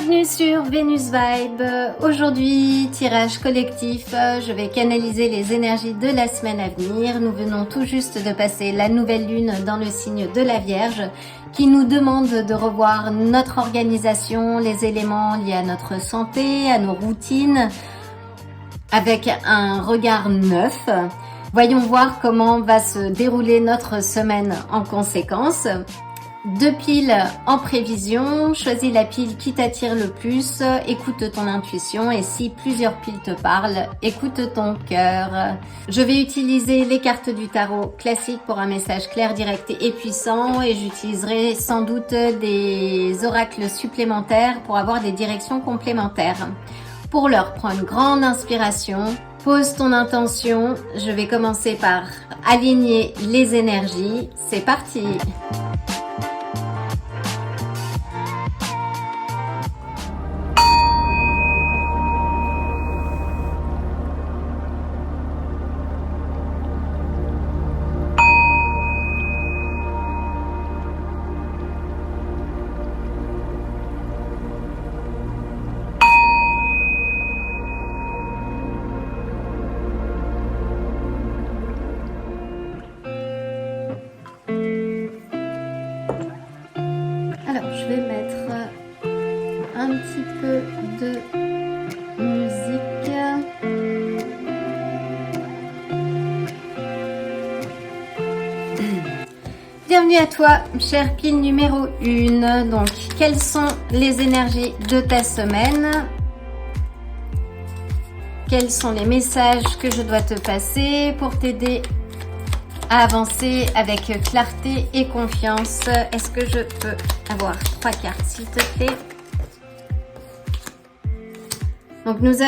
Bienvenue sur Vénus Vibe. Aujourd'hui, tirage collectif. Je vais canaliser les énergies de la semaine à venir. Nous venons tout juste de passer la nouvelle lune dans le signe de la Vierge qui nous demande de revoir notre organisation, les éléments liés à notre santé, à nos routines, avec un regard neuf. Voyons voir comment va se dérouler notre semaine en conséquence. 2 piles en prévision, choisis la pile qui t'attire le plus, écoute ton intuition et si plusieurs piles te parlent, écoute ton cœur. Je vais utiliser les cartes du tarot classique pour un message clair, direct et puissant et j'utiliserai sans doute des oracles supplémentaires pour avoir des directions complémentaires. Pour l'heure, prends une grande inspiration, pose ton intention, je vais commencer par aligner les énergies, c'est parti! Alors, je vais mettre un petit peu de musique. Bienvenue à toi, chère pile numéro 1. Donc, quelles sont les énergies de ta semaine? Quels sont les messages que je dois te passer pour t'aider à avancer avec clarté et confiance? Est-ce que je peux avoir 3 cartes s'il te plaît? Donc nous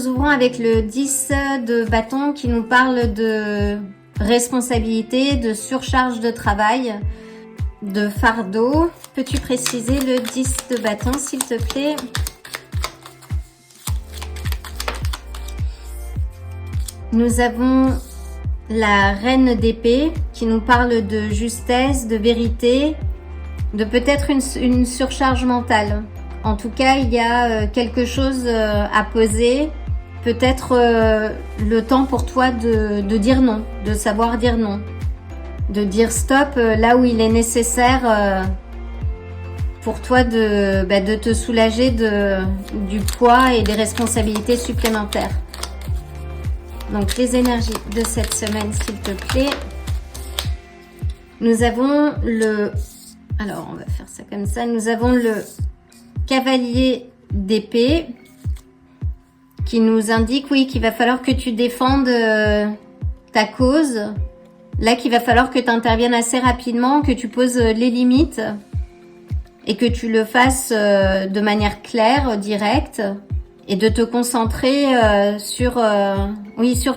ouvrons avec le 10 de bâton qui nous parle de responsabilité, de surcharge de travail, de fardeau. Peux-tu préciser le 10 de bâton s'il te plaît? Nous avons la reine d'épée qui nous parle de justesse, de vérité, de peut-être une surcharge mentale. En tout cas, il y a quelque chose à poser, peut-être le temps pour toi de dire non, de savoir dire non, de dire stop là où il est nécessaire pour toi de te soulager du poids et des responsabilités supplémentaires. Donc les énergies de cette semaine s'il te plaît. Nous avons alors on va faire ça comme ça. Nous avons le cavalier d'épée qui nous indique oui qu'il va falloir que tu défendes ta cause. Là qu'il va falloir que tu interviennes assez rapidement, que tu poses les limites et que tu le fasses de manière claire, directe. Et de te concentrer sur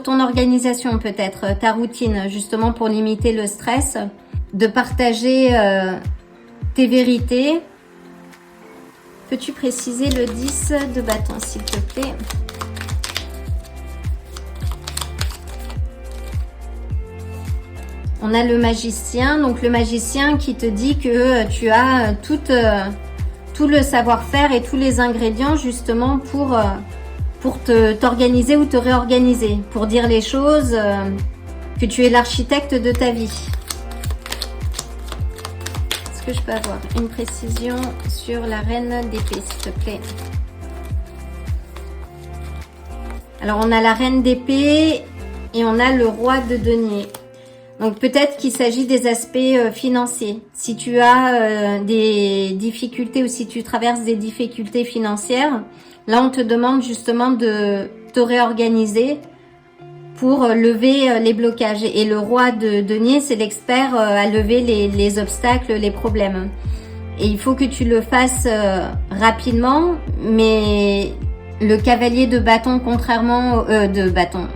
ton organisation peut-être, ta routine, justement pour limiter le stress, de partager tes vérités. Peux-tu préciser le 10 de bâton s'il te plaît? On a le magicien, donc le magicien qui te dit que tu as tout le savoir-faire et tous les ingrédients justement pour t'organiser ou te réorganiser, pour dire les choses, que tu es l'architecte de ta vie. Est-ce que je peux avoir une précision sur la reine d'épée s'il te plaît? Alors on a la reine d'épée et on a le roi de denier. Donc peut-être qu'il s'agit des aspects financiers. Si tu as des difficultés ou si tu traverses des difficultés financières, là on te demande justement de te réorganiser pour lever les blocages. Et le roi de denier, c'est l'expert à lever les obstacles, les problèmes. Et il faut que tu le fasses rapidement, mais le cavalier de bâton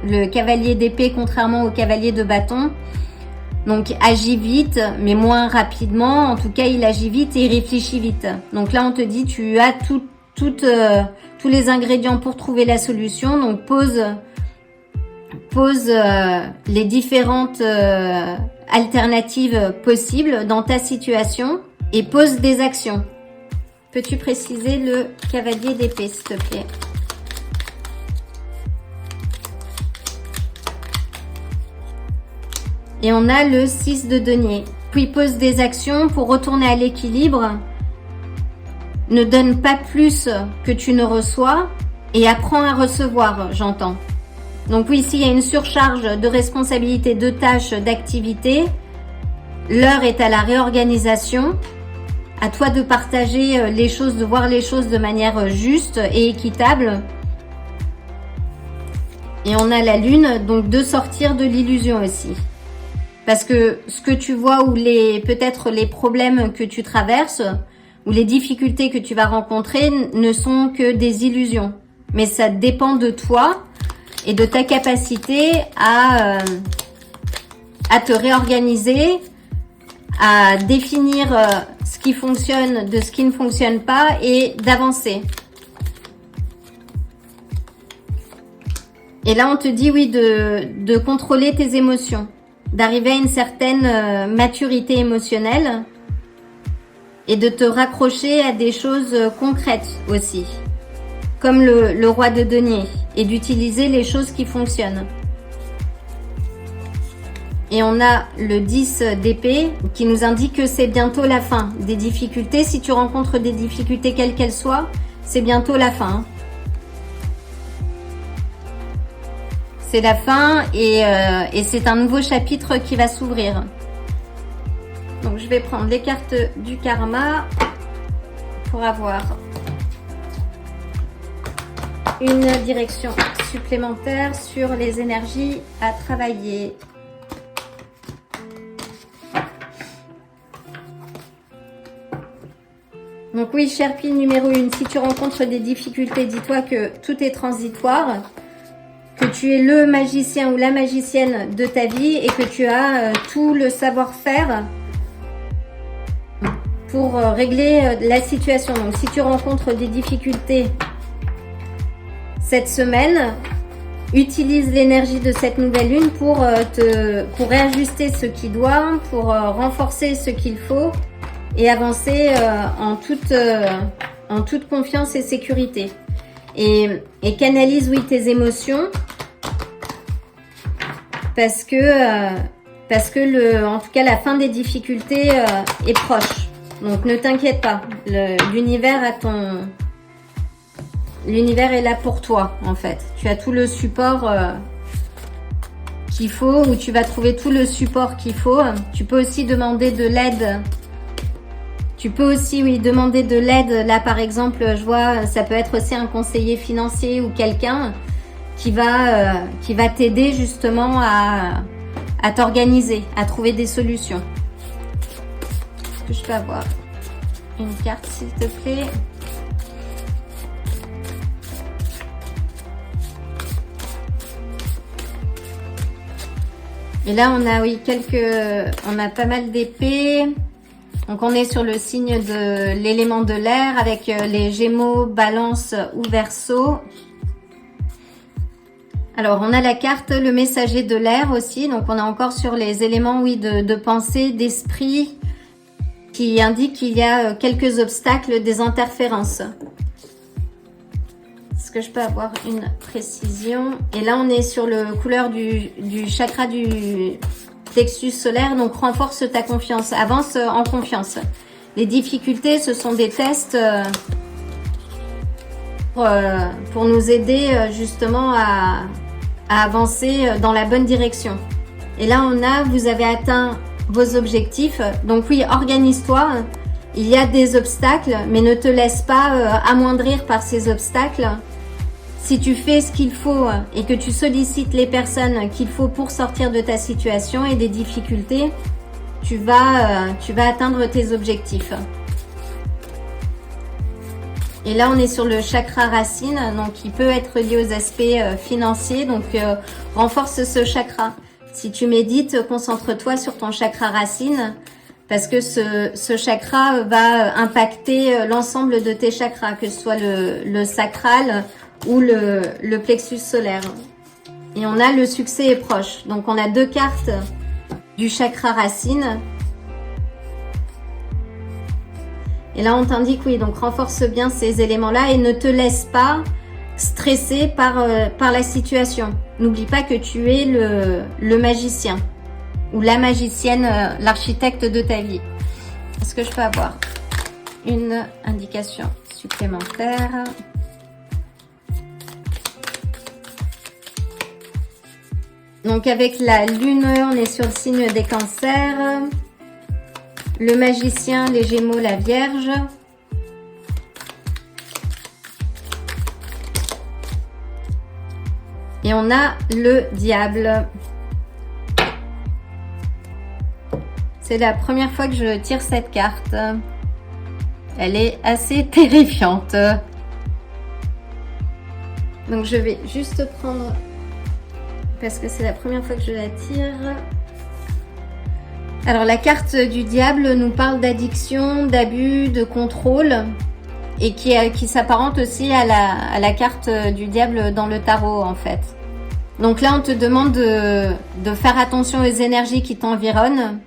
le cavalier d'épée contrairement au cavalier de bâton, donc agit vite mais moins rapidement. En tout cas il agit vite et il réfléchit vite. Donc là on te dit tu as tous les ingrédients pour trouver la solution. Donc pose les différentes alternatives possibles dans ta situation et pose des actions. peux-tu préciser le cavalier d'épée, s'il te plaît? Et on a le 6 de denier. Puis pose des actions pour retourner à l'équilibre. Ne donne pas plus que tu ne reçois et apprends à recevoir, j'entends. Donc oui, ici, il y a une surcharge de responsabilités, de tâches, d'activités. L'heure est à la réorganisation. À toi de partager les choses, de voir les choses de manière juste et équitable. Et on a la lune, donc de sortir de l'illusion aussi. Parce que ce que tu vois ou peut-être les problèmes que tu traverses ou les difficultés que tu vas rencontrer ne sont que des illusions. Mais ça dépend de toi et de ta capacité à te réorganiser, à définir ce qui fonctionne de ce qui ne fonctionne pas et d'avancer. Et là, on te dit, oui, de contrôler tes émotions, d'arriver à une certaine maturité émotionnelle et de te raccrocher à des choses concrètes aussi, comme le roi de denier, et d'utiliser les choses qui fonctionnent. Et on a le 10 d'épée qui nous indique que c'est bientôt la fin des difficultés. Si tu rencontres des difficultés quelles qu'elles soient, c'est bientôt la fin. C'est la fin et c'est un nouveau chapitre qui va s'ouvrir. Donc je vais prendre les cartes du karma pour avoir une direction supplémentaire sur les énergies à travailler. Donc oui, cher pile numéro 1, si tu rencontres des difficultés, dis-toi que tout est transitoire, que tu es le magicien ou la magicienne de ta vie et que tu as tout le savoir-faire pour régler la situation. Donc si tu rencontres des difficultés cette semaine, utilise l'énergie de cette nouvelle lune pour réajuster ce qui doit, pour renforcer ce qu'il faut et avancer en toute confiance et sécurité. Et canalise, oui, tes émotions parce que en tout cas, la fin des difficultés est proche. Donc, ne t'inquiète pas. L'univers est là pour toi, en fait. Tu as tout le support qu'il faut, ou tu vas trouver tout le support qu'il faut. Tu peux aussi demander de l'aide. Tu peux aussi, oui, demander de l'aide. Là, par exemple, je vois, ça peut être aussi un conseiller financier ou quelqu'un qui va t'aider justement à t'organiser, à trouver des solutions. Est-ce que je peux avoir une carte, s'il te plaît? Et là, on a, oui, on a pas mal d'épées. Donc, on est sur le signe de l'élément de l'air avec les Gémeaux, Balance ou Verseau. Alors, on a la carte le messager de l'air aussi. Donc, on est encore sur les éléments, oui, de pensée, d'esprit, qui indiquent qu'il y a quelques obstacles, des interférences. Est-ce que je peux avoir une précision? Et là, on est sur le couleur du chakra du plexus solaire, donc renforce ta confiance, avance en confiance. Les difficultés, ce sont des tests pour nous aider justement à avancer dans la bonne direction. Et là, vous avez atteint vos objectifs. Donc oui, organise-toi. Il y a des obstacles, mais ne te laisse pas amoindrir par ces obstacles. Si tu fais ce qu'il faut et que tu sollicites les personnes qu'il faut pour sortir de ta situation et des difficultés, tu vas atteindre tes objectifs. Et là, on est sur le chakra racine, donc qui peut être lié aux aspects financiers. Donc, renforce ce chakra. Si tu médites, concentre-toi sur ton chakra racine parce que ce chakra va impacter l'ensemble de tes chakras, que ce soit le sacral ou le plexus solaire. Et on a le succès est proche. Donc, on a deux cartes du chakra racine. Et là, on t'indique, oui, donc renforce bien ces éléments-là et ne te laisse pas stresser par la situation. N'oublie pas que tu es le magicien ou la magicienne, l'architecte de ta vie. Est-ce que je peux avoir une indication supplémentaire? Donc avec la lune, on est sur le signe des cancers. Le magicien, les gémeaux, la vierge. Et on a le diable. C'est la première fois que je tire cette carte. Elle est assez terrifiante. Donc je vais juste prendre, parce que c'est la première fois que je la tire. Alors la carte du diable nous parle d'addiction, d'abus, de contrôle et qui s'apparente aussi à la carte du diable dans le tarot en fait. Donc là on te demande de faire attention aux énergies qui t'environnent,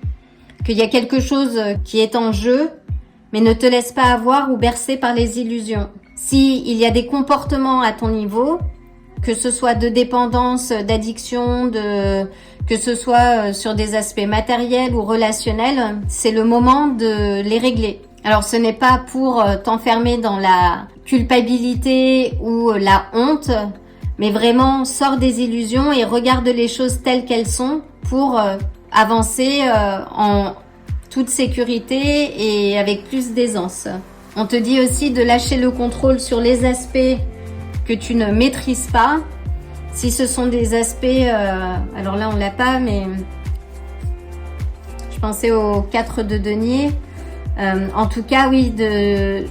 qu'il y a quelque chose qui est en jeu, mais ne te laisse pas avoir ou bercer par les illusions. Si il y a des comportements à ton niveau, que ce soit de dépendance, d'addiction, que ce soit sur des aspects matériels ou relationnels, c'est le moment de les régler. Alors ce n'est pas pour t'enfermer dans la culpabilité ou la honte, mais vraiment sors des illusions et regarde les choses telles qu'elles sont pour avancer en toute sécurité et avec plus d'aisance. On te dit aussi de lâcher le contrôle sur les aspects que tu ne maîtrises pas. Si ce sont des aspects, alors là on l'a pas, mais je pensais aux 4 de denier. En tout cas, oui, de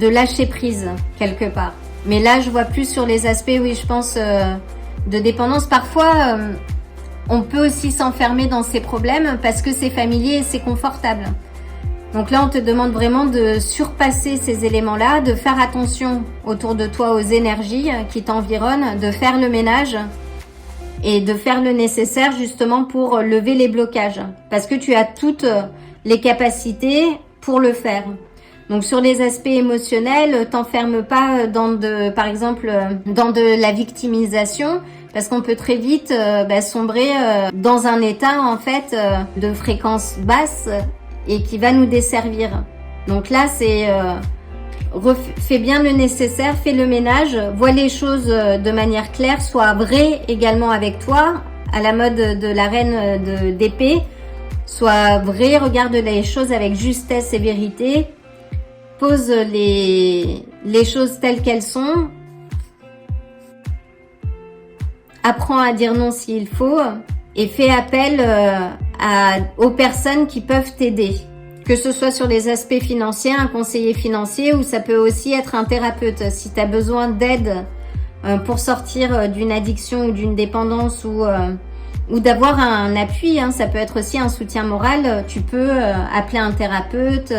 lâcher prise quelque part. Mais là, je vois plus sur les aspects, oui, je pense de dépendance. Parfois, on peut aussi s'enfermer dans ces problèmes parce que c'est familier et c'est confortable. Donc là, on te demande vraiment de surpasser ces éléments-là, de faire attention autour de toi aux énergies qui t'environnent, de faire le ménage et de faire le nécessaire justement pour lever les blocages. Parce que tu as toutes les capacités pour le faire. Donc sur les aspects émotionnels, t'enferme pas par exemple, dans de la victimisation, parce qu'on peut très vite sombrer dans un état en fait de fréquence basse et qui va nous desservir. Donc là, c'est fais bien le nécessaire, fais le ménage, vois les choses de manière claire, sois vrai également avec toi, à la mode de la reine d'épée. Sois vrai, regarde les choses avec justesse et vérité. Pose les choses telles qu'elles sont. Apprends à dire non s'il faut et fais appel aux personnes qui peuvent t'aider. Que ce soit sur les aspects financiers, un conseiller financier, ou ça peut aussi être un thérapeute. Si tu as besoin d'aide pour sortir d'une addiction ou d'une dépendance ou d'avoir un appui, ça peut être aussi un soutien moral, tu peux appeler un thérapeute,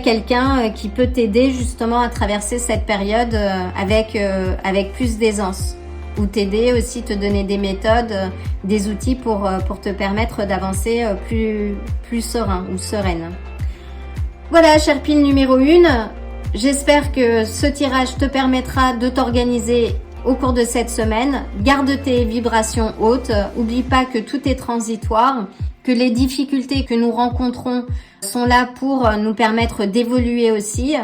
quelqu'un qui peut t'aider justement à traverser cette période avec plus d'aisance. Ou t'aider aussi, te donner des méthodes, des outils pour te permettre d'avancer plus serein ou sereine. Voilà, chère pile numéro 1. J'espère que ce tirage te permettra de t'organiser au cours de cette semaine. Garde tes vibrations hautes. Oublie pas que tout est transitoire, que les difficultés que nous rencontrons sont là pour nous permettre d'évoluer aussi.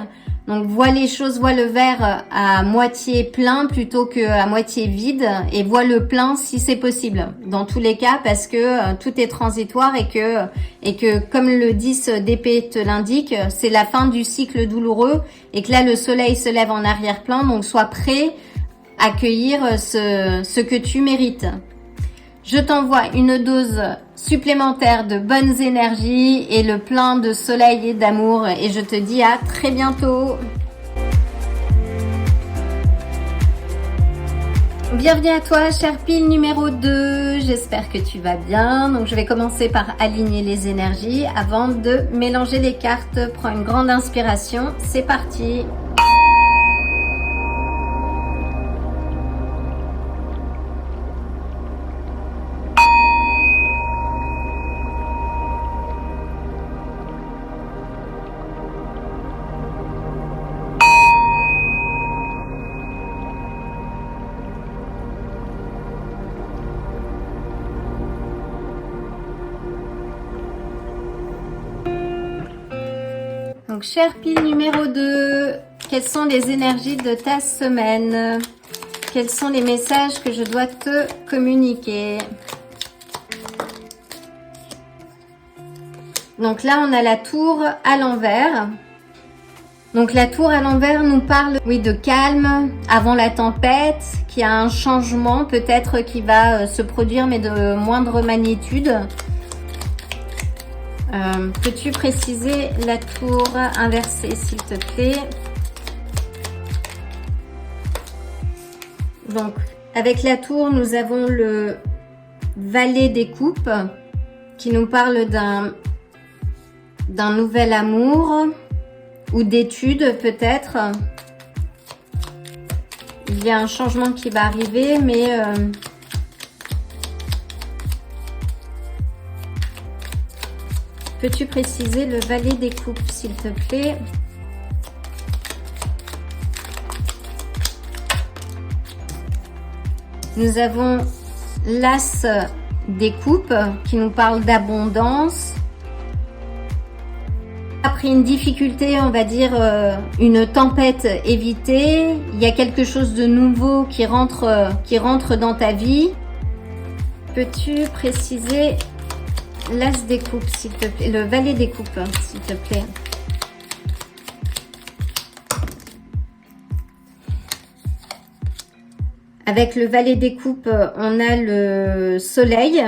Donc vois les choses, vois le verre à moitié plein plutôt qu'à moitié vide, et vois le plein si c'est possible. Dans tous les cas, parce que tout est transitoire et que comme le 10 d'épée te l'indique, c'est la fin du cycle douloureux et que là le soleil se lève en arrière-plan, donc sois prêt à accueillir ce que tu mérites. Je t'envoie une dose supplémentaire de bonnes énergies et le plein de soleil et d'amour, et je te dis à très bientôt. Bienvenue à toi, chère pile numéro 2. J'espère que tu vas bien. Donc je vais commencer par aligner les énergies avant de mélanger les cartes. Prends une grande inspiration. C'est parti. Donc, Sherpie numéro 2, quelles sont les énergies de ta semaine? Quels sont les messages que je dois te communiquer? Donc là, on a la tour à l'envers. Donc la tour à l'envers nous parle, oui, de calme avant la tempête, qu'il y a un changement peut-être qui va se produire, mais de moindre magnitude. Peux-tu préciser la tour inversée, s'il te plaît? Donc, avec la tour, nous avons le valet des coupes qui nous parle d'un nouvel amour ou d'études peut-être. Il y a un changement qui va arriver, mais peux-tu préciser le valet des coupes, s'il te plaît? Nous avons l'as des coupes qui nous parle d'abondance. Après une difficulté, on va dire une tempête évitée, il y a quelque chose de nouveau qui rentre dans ta vie. Peux-tu préciser l'as des coupes, s'il te plaît, le valet des coupes, s'il te plaît? Avec le valet des coupes, on a le soleil.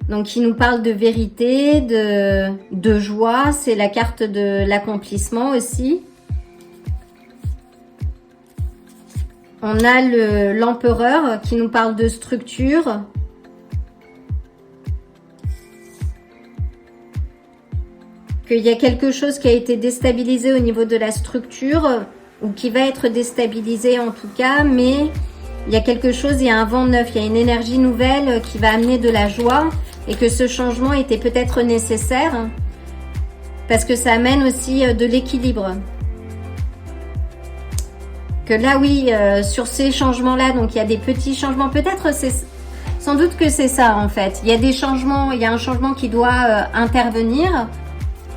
Donc, qui nous parle de vérité, de joie. C'est la carte de l'accomplissement aussi. On a l'empereur qui nous parle de structure. Qu'il y a quelque chose qui a été déstabilisé au niveau de la structure, ou qui va être déstabilisé en tout cas, mais il y a quelque chose, il y a un vent neuf, il y a une énergie nouvelle qui va amener de la joie, et que ce changement était peut-être nécessaire parce que ça amène aussi de l'équilibre. Que là, oui, sur ces changements-là, donc il y a des petits changements, peut-être c'est sans doute que c'est ça en fait. Il y a des changements, il y a un changement qui doit intervenir,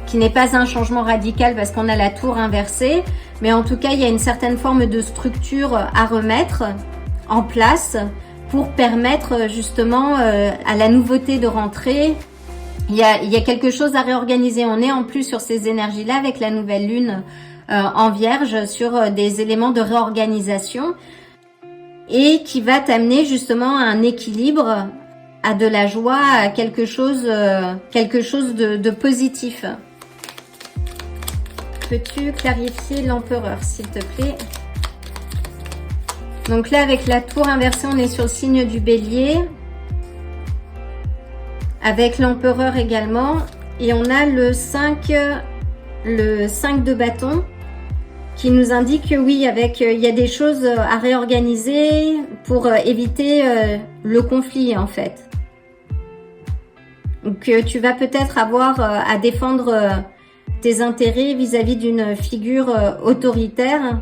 qui n'est pas un changement radical parce qu'on a la tour inversée, mais en tout cas, il y a une certaine forme de structure à remettre en place pour permettre justement à la nouveauté de rentrer. Il y a quelque chose à réorganiser. On est en plus sur ces énergies-là avec la nouvelle lune en Vierge, sur des éléments de réorganisation et qui va t'amener justement à un équilibre, à de la joie, à quelque chose de positif. Peux-tu clarifier l'empereur, s'il te plaît? Donc là, avec la tour inversée, on est sur le signe du bélier. Avec l'empereur également. Et on a le 5 de bâton qui nous indique que oui, il y a des choses à réorganiser pour éviter le conflit en fait. Donc tu vas peut-être avoir à défendre tes intérêts vis-à-vis d'une figure autoritaire.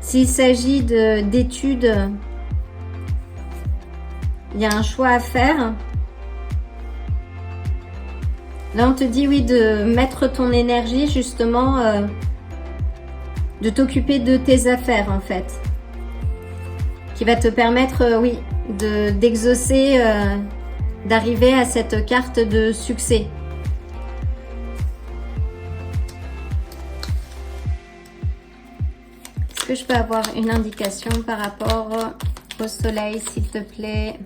S'il s'agit d'études, il y a un choix à faire. Là, on te dit oui de mettre ton énergie justement, de t'occuper de tes affaires en fait. Qui va te permettre, oui, d'exaucer, d'arriver à cette carte de succès. Est-ce que je peux avoir une indication par rapport au soleil, s'il te plaît?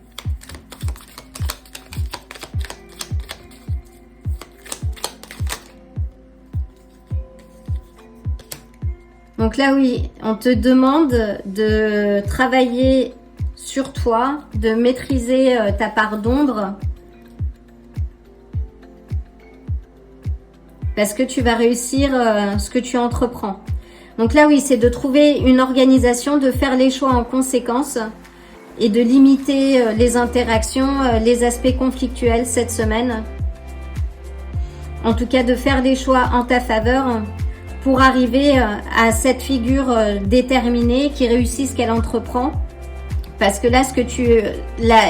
Donc là, oui, on te demande de travailler sur toi, de maîtriser ta part d'ombre. Parce que tu vas réussir ce que tu entreprends. Donc là, oui, c'est de trouver une organisation, de faire les choix en conséquence et de limiter les interactions, les aspects conflictuels cette semaine. En tout cas, de faire les choix en ta faveur pour arriver à cette figure déterminée qui réussit ce qu'elle entreprend. Parce que là,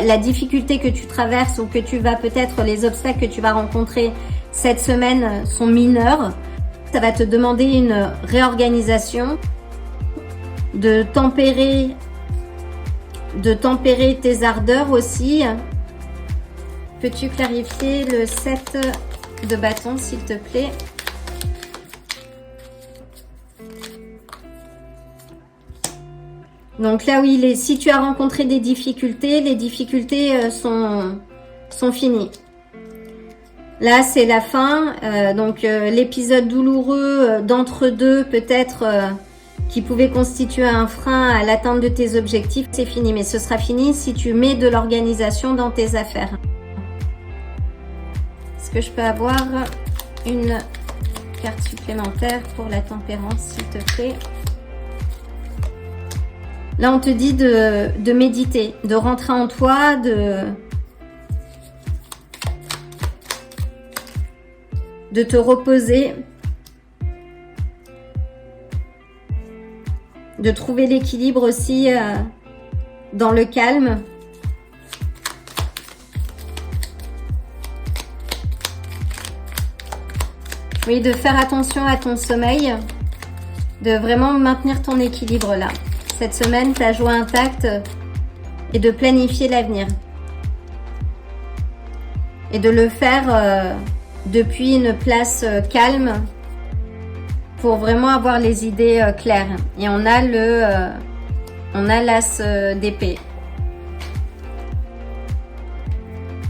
la difficulté que tu traverses ou que tu vas peut-être, les obstacles que tu vas rencontrer cette semaine sont mineurs. Ça va te demander une réorganisation, de tempérer tes ardeurs aussi. Peux-tu clarifier le 7 de bâton, s'il te plaît? Donc là, oui, si tu as rencontré des difficultés, les difficultés sont finies. Là, c'est la fin. Donc, l'épisode douloureux d'entre-deux, peut-être, qui pouvait constituer un frein à l'atteinte de tes objectifs, c'est fini. Mais ce sera fini si tu mets de l'organisation dans tes affaires. Est-ce que je peux avoir une carte supplémentaire pour la tempérance, s'il te plaît? Là, on te dit de méditer, de rentrer en toi, de te reposer, de trouver l'équilibre aussi dans le calme. Oui, de faire attention à ton sommeil, de vraiment maintenir ton équilibre là. Cette semaine, ta joie intacte et de planifier l'avenir. Et de le faire depuis une place calme pour vraiment avoir les idées claires. Et on a l'as d'épée.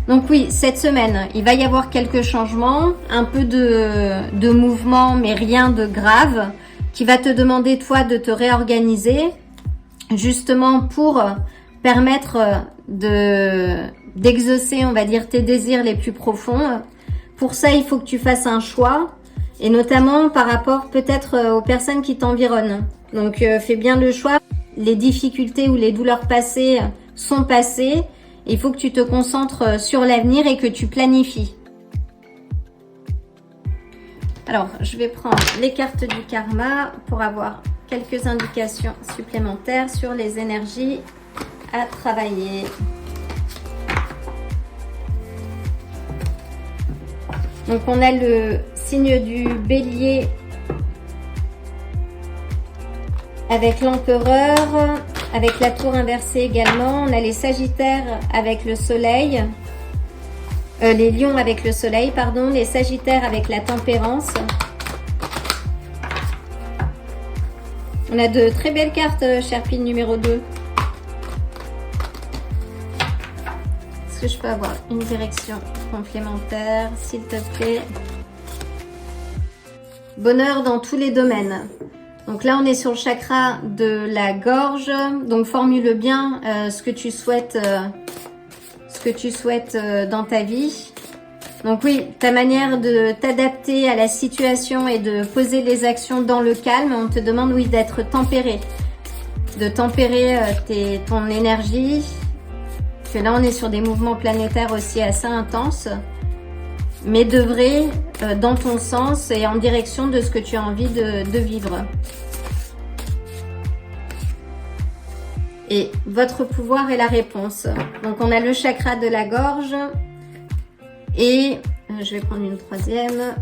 Donc oui, cette semaine, il va y avoir quelques changements, un peu de mouvement, mais rien de grave, qui va te demander, toi, de te réorganiser, justement pour permettre d'exaucer, on va dire, tes désirs les plus profonds. Pour ça, il faut que tu fasses un choix, et notamment par rapport peut-être aux personnes qui t'environnent. Donc, fais bien le choix. Les difficultés ou les douleurs passées sont passées. Il faut que tu te concentres sur l'avenir et que tu planifies. Alors, je vais prendre les cartes du karma pour avoir quelques indications supplémentaires sur les énergies à travailler. Donc, on a le signe du bélier avec l'empereur, avec la tour inversée également. On a les sagittaires avec le soleil, les lions avec le soleil, pardon, les sagittaires avec la tempérance. On a de très belles cartes, Sherpine numéro 2. Est-ce que je peux avoir une direction complémentaire, s'il te plaît? Bonheur dans tous les domaines. Donc là, on est sur le chakra de la gorge. Donc, formule bien ce que tu souhaites dans ta vie. Donc oui, ta manière de t'adapter à la situation et de poser les actions dans le calme, on te demande, oui, d'être tempéré. De tempérer ton énergie. Parce que là, on est sur des mouvements planétaires aussi assez intenses. Mais d'œuvrer dans ton sens et en direction de ce que tu as envie de vivre. Et votre pouvoir est la réponse. Donc, on a le chakra de la gorge. Et je vais prendre une troisième.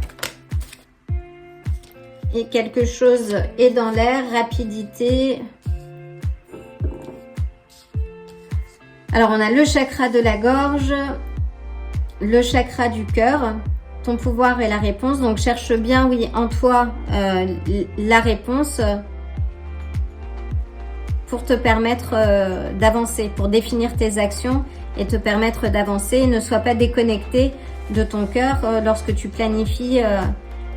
Et quelque chose est dans l'air. Rapidité. Alors, on a le chakra de la gorge. Le chakra du cœur. Ton pouvoir est la réponse. Donc, cherche bien, oui, en toi, la réponse pour te permettre d'avancer, pour définir tes actions et te permettre d'avancer. Ne sois pas déconnecté de ton cœur lorsque tu planifies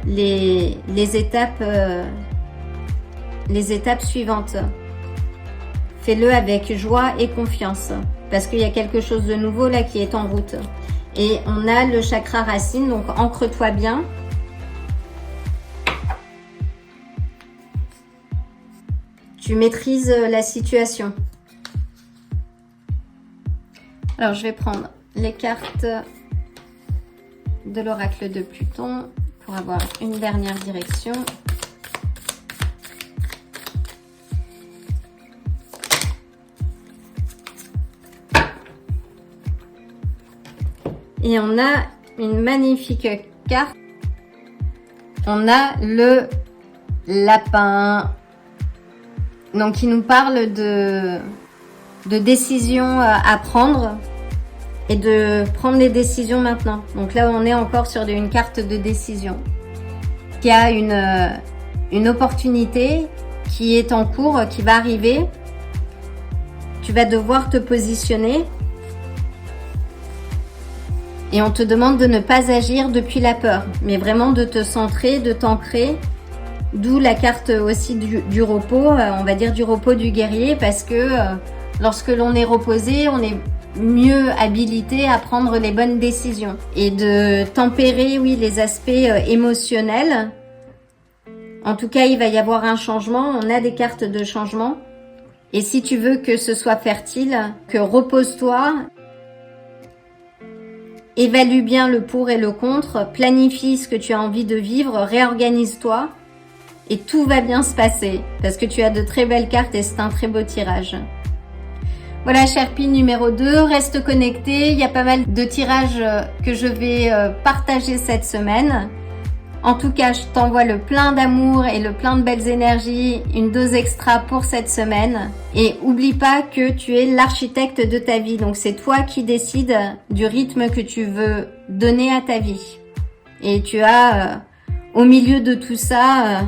les étapes suivantes. Fais-le avec joie et confiance parce qu'il y a quelque chose de nouveau là qui est en route. Et on a le chakra racine, donc ancre-toi bien. Tu maîtrises la situation. Alors, je vais prendre les cartes de l'oracle de Pluton pour avoir une dernière direction. Et on a une magnifique carte. On a le lapin. Donc, il nous parle de décisions à prendre et de prendre des décisions maintenant. Donc là, on est encore sur une carte de décision. Il y a une opportunité qui est en cours, qui va arriver. Tu vas devoir te positionner. Et on te demande de ne pas agir depuis la peur, mais vraiment de te centrer, de t'ancrer. D'où la carte aussi du repos, on va dire du repos du guerrier, parce que lorsque l'on est reposé, on est mieux habilité à prendre les bonnes décisions. Et de tempérer, oui, les aspects émotionnels. En tout cas, il va y avoir un changement, on a des cartes de changement. Et si tu veux que ce soit fertile, que repose-toi, évalue bien le pour et le contre, planifie ce que tu as envie de vivre, réorganise-toi. Et tout va bien se passer parce que tu as de très belles cartes et c'est un très beau tirage. Voilà, Sherpie numéro 2, reste connecté. Il y a pas mal de tirages que je vais partager cette semaine. En tout cas, je t'envoie le plein d'amour et le plein de belles énergies, une dose extra pour cette semaine. Et oublie pas que tu es l'architecte de ta vie. Donc c'est toi qui décides du rythme que tu veux donner à ta vie. Et tu as au milieu de tout ça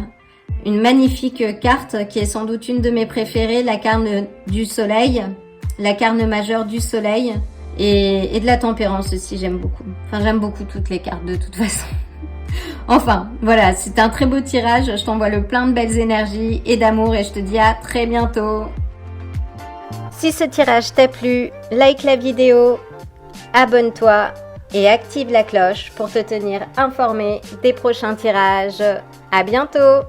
une magnifique carte qui est sans doute une de mes préférées, la carte du soleil, la carte majeure du soleil et de la tempérance aussi, j'aime beaucoup. Enfin, j'aime beaucoup toutes les cartes de toute façon. Enfin, voilà, c'est un très beau tirage, je t'envoie le plein de belles énergies et d'amour et je te dis à très bientôt. Si ce tirage t'a plu, like la vidéo, abonne-toi et active la cloche pour te tenir informé des prochains tirages. À bientôt!